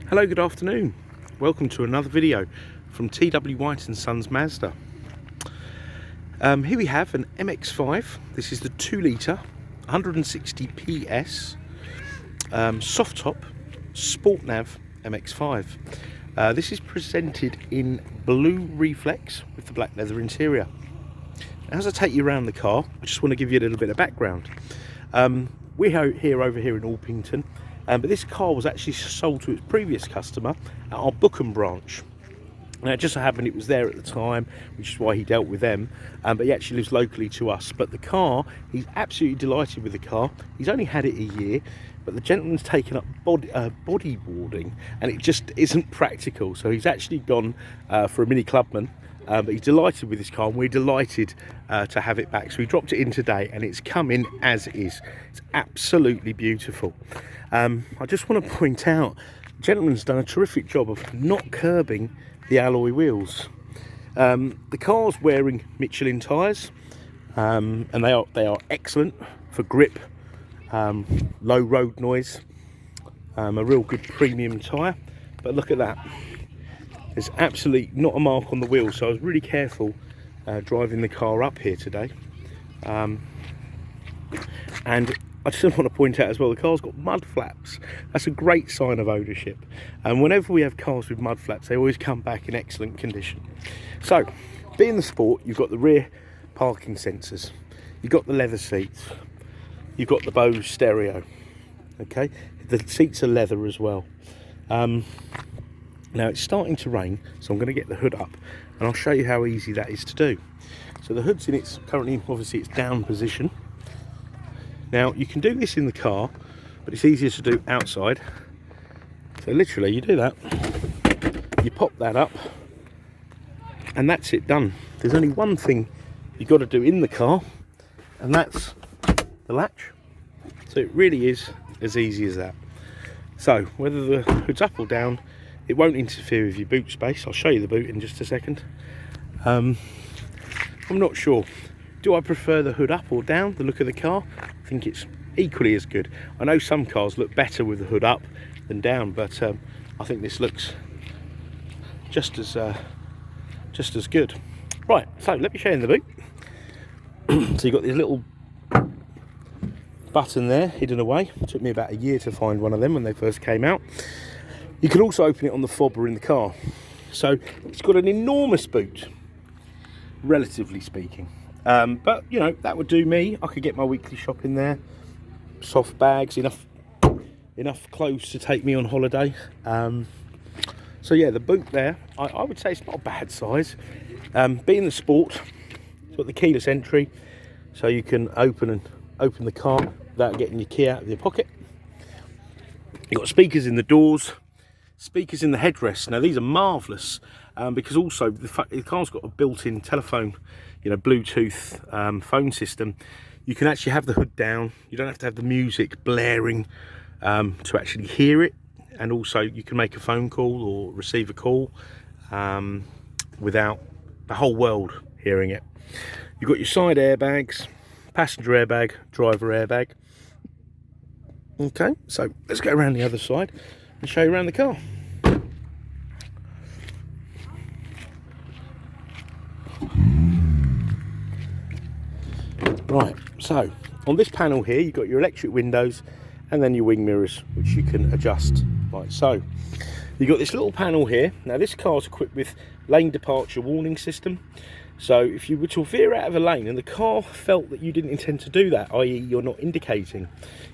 Hello, good afternoon. Welcome to another video from TW White & Sons Mazda. Here we have an MX-5. This is the 2 litre, 160 PS, soft top, Sport Nav MX-5. This is presented in blue reflex with the black leather interior. As I take you around the car, I just want to give you a little bit of background. We're over here in Orpington. But this car was actually sold to its previous customer at our Bookham branch. Now, it just so happened it was there at the time, which is why he dealt with them. But he actually lives locally to us. But the car, he's absolutely delighted with the car. He's only had it a year, but the gentleman's taken up bodyboarding, and it just isn't practical. So he's actually gone for a Mini Clubman. But he's delighted with this car, and we're delighted to have it back. So we dropped it in today, and it's come in as is. It's absolutely beautiful. I just want to point out, the gentleman's done a terrific job of not curbing the alloy wheels. The car's wearing Michelin tyres, and they are excellent for grip, low road noise, a real good premium tyre. But look at that. There's absolutely not a mark on the wheel, so I was really careful driving the car up here today. And I just want to point out as well, the car's got mud flaps. That's a great sign of ownership. And whenever we have cars with mud flaps, they always come back in excellent condition. So, being the Sport, you've got the rear parking sensors, you've got the leather seats, you've got the BOSE stereo. Okay, the seats are leather as well. Now it's starting to rain, so I'm going to get the hood up and I'll show you how easy that is to do. So the hood's in its currently, obviously it's down position. Now you can do this in the car, but it's easier to do outside. So literally you do that, you pop that up, and that's it done. There's only one thing you've got to do in the car, and that's the latch. So it really is as easy as that. So whether the hood's up or down, it won't interfere with your boot space. I'll show you the boot in just a second. I'm not sure. Do I prefer the hood up or down, the look of the car? I think it's equally as good. I know some cars look better with the hood up than down, but I think this looks just as good. Right, so let me show you in the boot. So you've got this little button there hidden away. It took me about a year to find one of them when they first came out. You can also open it on the fob or in the car. So it's got an enormous boot, relatively speaking. But you know, that would do me. I could get my weekly shop in there, soft bags, enough clothes to take me on holiday. So yeah, the boot there, I would say it's not a bad size. Being the Sport, it's got the keyless entry, so you can open the car without getting your key out of your pocket. You've got speakers in the doors, speakers in the headrest. Now these are marvellous because also the car's got a built-in telephone, you know, Bluetooth phone system. You can actually have the hood down. You don't have to have the music blaring to actually hear it. And also you can make a phone call or receive a call without the whole world hearing it. You've got your side airbags, passenger airbag, driver airbag. Okay, so let's go around the other side and show you around the car. Right, so on this panel here you've got your electric windows and then your wing mirrors, which you can adjust like so. You've got this little panel here. Now this car's equipped with lane departure warning system. So if you were to veer out of a lane and the car felt that you didn't intend to do that, i.e. you're not indicating,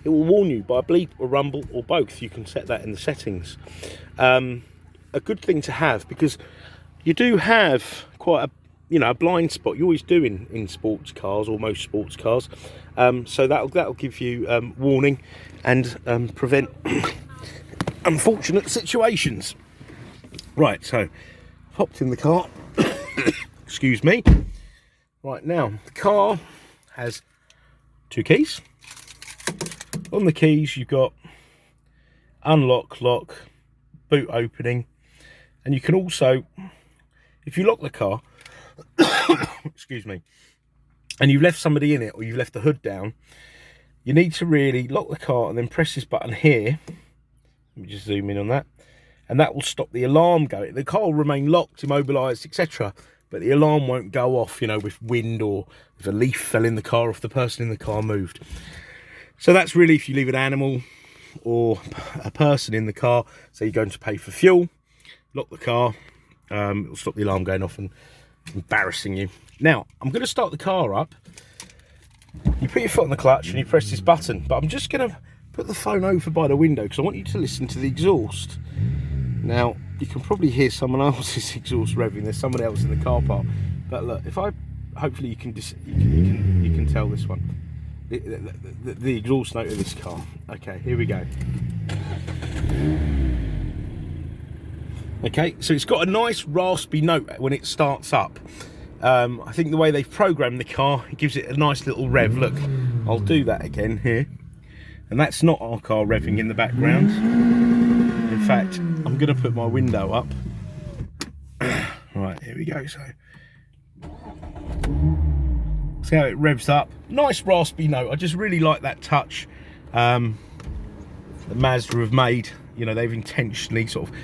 it will warn you by a bleep, a rumble, or both. You can set that in the settings. A good thing to have, because you do have quite a blind spot. You always do in sports cars, or most sports cars. So that'll give you warning and prevent unfortunate situations. Right, so hopped in the car. Excuse me. Right, now the car has 2 keys. On the keys you've got unlock, lock, boot opening, and you can also, if you lock the car, excuse me, and you've left somebody in it or you've left the hood down, you need to really lock the car and then press this button here. Let me just zoom in on that, and that will stop the alarm going. The car will remain locked, immobilised, etc., but the alarm won't go off, you know, with wind or if a leaf fell in the car, or if the person in the car moved. So that's really if you leave an animal or a person in the car, so you're going to pay for fuel, lock the car, it'll stop the alarm going off and embarrassing you. Now, I'm going to start the car up. You put your foot on the clutch and you press this button, but I'm just going to put the phone over by the window because I want you to listen to the exhaust. Now, you can probably hear someone else's exhaust revving. There's someone else in the car park. But look, if I, hopefully you can tell this one. The exhaust note of this car. Okay, here we go. Okay, so it's got a nice raspy note when it starts up. I think the way they've programmed the car, it gives it a nice little rev. Look, I'll do that again here. And that's not our car revving in the background. In fact, I'm going to put my window up. Right, here we go. So, see how it revs up. Nice raspy note. I just really like that touch that Mazda have made. You know, they've intentionally sort of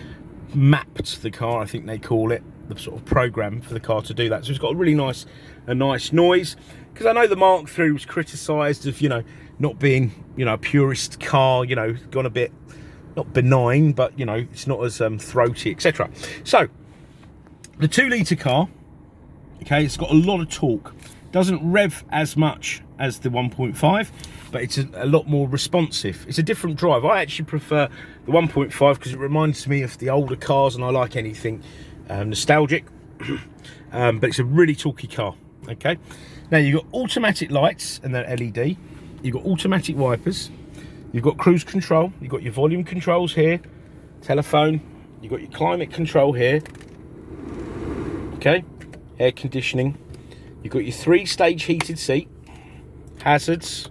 mapped the car, I think they call it, the sort of program for the car to do that. So it's got a really nice noise. Because I know the Mark III was criticised of, you know, not being, you know, a purist car, you know, gone a bit, not benign, but, you know, it's not as throaty, etc. So, the 2-litre car, okay, it's got a lot of torque. Doesn't rev as much as the 1.5, but it's a lot more responsive. It's a different drive. I actually prefer the 1.5 because it reminds me of the older cars, and I like anything nostalgic. But it's a really talky car, okay? Now, you've got automatic lights and they're LED. You've got automatic wipers. You've got cruise control. You've got your volume controls here. Telephone. You've got your climate control here. Okay. Air conditioning. You've got your 3-stage heated seat. Hazards.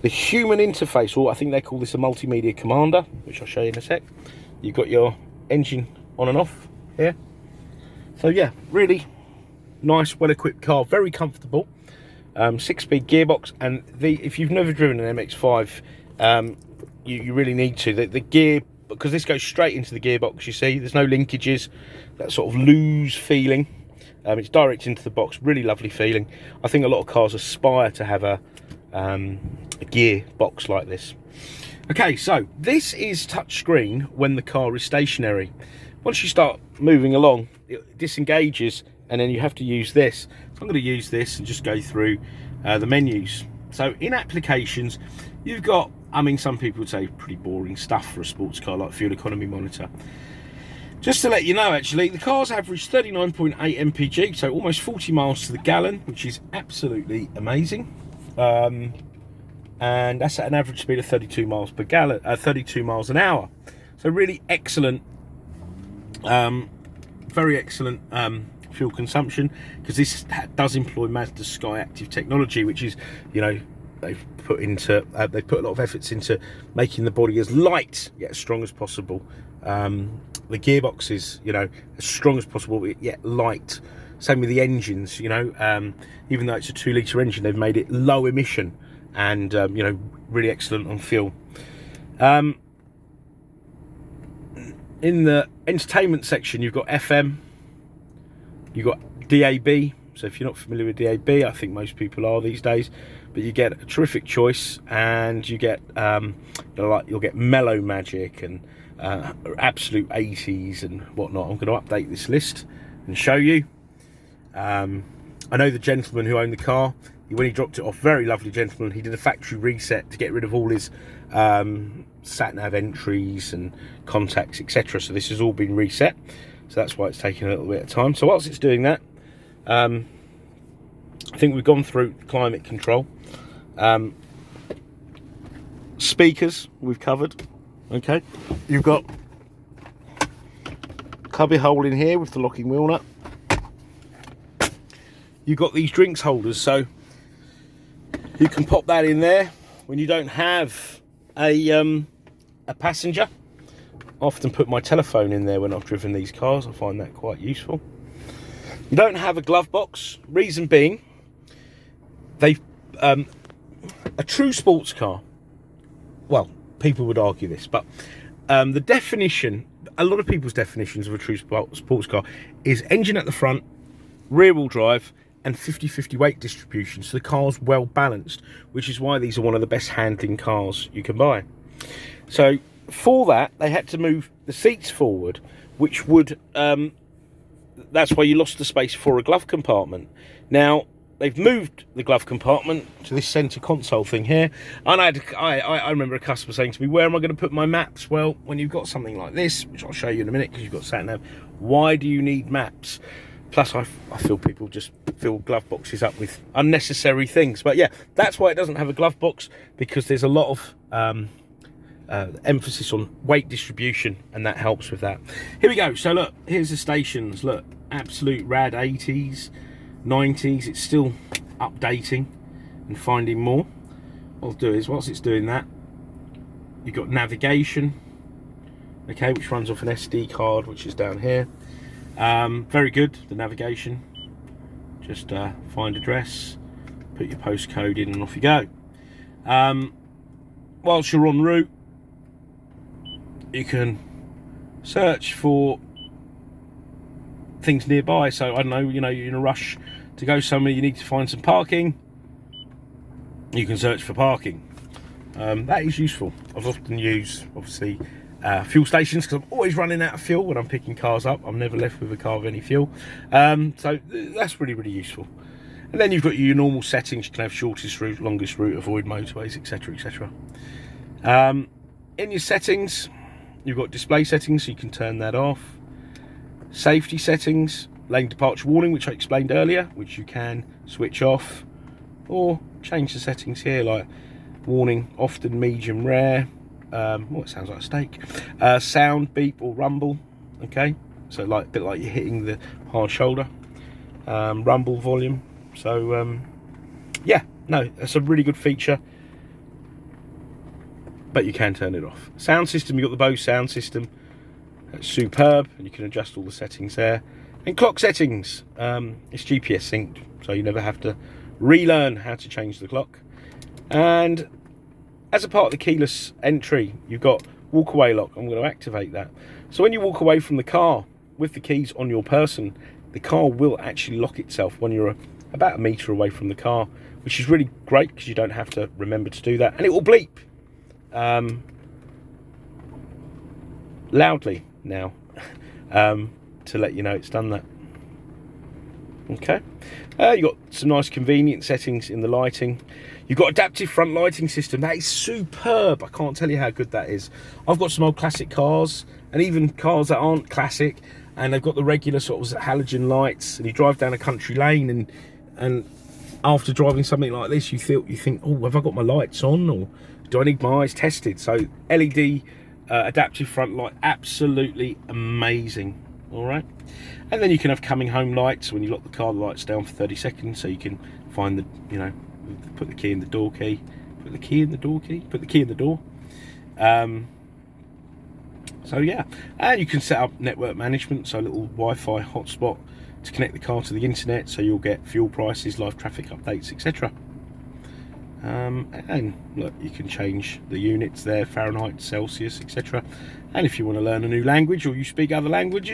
The human interface, or I think they call this a multimedia commander, which I'll show you in a sec. You've got your engine on and off here. So yeah, really nice, well-equipped car, very comfortable. 6-speed gearbox, and if you've never driven an MX-5, you really need to. The gear, because this goes straight into the gearbox, you see, there's no linkages, that sort of loose feeling. It's direct into the box, really lovely feeling. I think a lot of cars aspire to have a gearbox like this. Okay, so this is touchscreen when the car is stationary. Once you start moving along, it disengages, and then you have to use this. So I'm going to use this and just go through the menus. So in applications, you've got, I mean, some people would say pretty boring stuff for a sports car, like fuel economy monitor. Just to let you know, actually, the car's averaged 39.8 mpg, so almost 40 miles to the gallon, which is absolutely amazing. And that's at an average speed of 32 miles per gallon, 32 miles an hour. So really excellent, very excellent fuel consumption, because this does employ Mazda SKYACTIV technology, which is, you know, they've put a lot of efforts into making the body as light yet as strong as possible. The gearbox is, you know, as strong as possible yet light. Same with the engines, you know, even though it's a 2-litre engine, they've made it low emission and, you know, really excellent on fuel. In the entertainment section, you've got FM, you've got DAB. So if you're not familiar with DAB, I think most people are these days, but you get a terrific choice, and you get, you'll get Mellow Magic and absolute 80s and whatnot. I'm going to update this list and show you. I know the gentleman who owned the car, when he dropped it off, very lovely gentleman, he did a factory reset to get rid of all his sat nav entries and contacts, etc. So this has all been reset, so that's why it's taking a little bit of time. So whilst it's doing that, I think we've gone through climate control. Speakers we've covered. Okay, you've got cubby hole in here with the locking wheel nut. You've got these drinks holders, so you can pop that in there when you don't have a passenger. I often put my telephone in there when I've driven these cars. I find that quite useful. You don't have a glove box, reason being, they've a true sports car, well, people would argue this, but The definition, a lot of people's definitions of a true sports car is engine at the front, rear wheel drive, and 50-50 weight distribution. So the car's well balanced, which is why these are one of the best handling cars you can buy. So for that, they had to move the seats forward, which would, that's why you lost the space for a glove compartment. Now, they've moved the glove compartment to this centre console thing here. And I remember a customer saying to me, where am I going to put my maps? Well, when you've got something like this, which I'll show you in a minute because you've got Sat Nav, why do you need maps? Plus, I feel people just fill glove boxes up with unnecessary things. But yeah, that's why it doesn't have a glove box, because there's a lot of emphasis on weight distribution, and that helps with that. Here we go. So look, here's the stations. Look, absolute rad 80s, 90s. It's still updating and finding more. What I'll do is, whilst it's doing that, you've got navigation, okay, which runs off an SD card, which is down here. Very good, the navigation. Just find address, put your postcode in, and off you go. Whilst you're en route, you can search for things nearby. So I don't know, you know, you're in a rush to go somewhere, you need to find some parking, you can search for parking. That is useful. I've often used, obviously, fuel stations, because I'm always running out of fuel when I'm picking cars up. I'm never left with a car with any fuel. So that's really, really useful. And then you've got your normal settings. You can have shortest route, longest route, avoid motorways, etc, etc. In your settings, you've got display settings, so you can turn that off. Safety settings, lane departure warning, which I explained earlier, which you can switch off, or change the settings here, like warning, often, medium, rare. Oh, it sounds like a steak. Sound, beep or rumble, okay, so like a bit like you're hitting the hard shoulder. Rumble volume. So yeah, no, that's a really good feature, but you can turn it off. Sound system, you've got the BOSE Sound System. That's superb, and you can adjust all the settings there. And clock settings, it's GPS synced, so you never have to relearn how to change the clock. And as a part of the keyless entry, you've got walk away lock. I'm going to activate that. So when you walk away from the car with the keys on your person, the car will actually lock itself when you're about a metre away from the car, which is really great because you don't have to remember to do that. And it will bleep loudly now to let you know it's done that. Okay, you've got some nice convenient settings in the lighting. You've got adaptive front lighting system. That is superb. I can't tell you how good that is. I've got some old classic cars, and even cars that aren't classic, and they've got the regular sort of halogen lights, and you drive down a country lane, and after driving something like this, you think, oh, have I got my lights on, or do I need my eyes tested? So LED adaptive front light, absolutely amazing. All right, and then you can have coming home lights. When you lock the car, the lights down for 30 seconds, so you can find the, you know, put the key in the door key, put the key in the door key, put the key in the door. So yeah, and you can set up network management, so a little Wi-Fi hotspot to connect the car to the internet, so you'll get fuel prices, live traffic updates, etc. And look, you can change the units there, Fahrenheit, Celsius, etc. And if you want to learn a new language, or you speak other languages,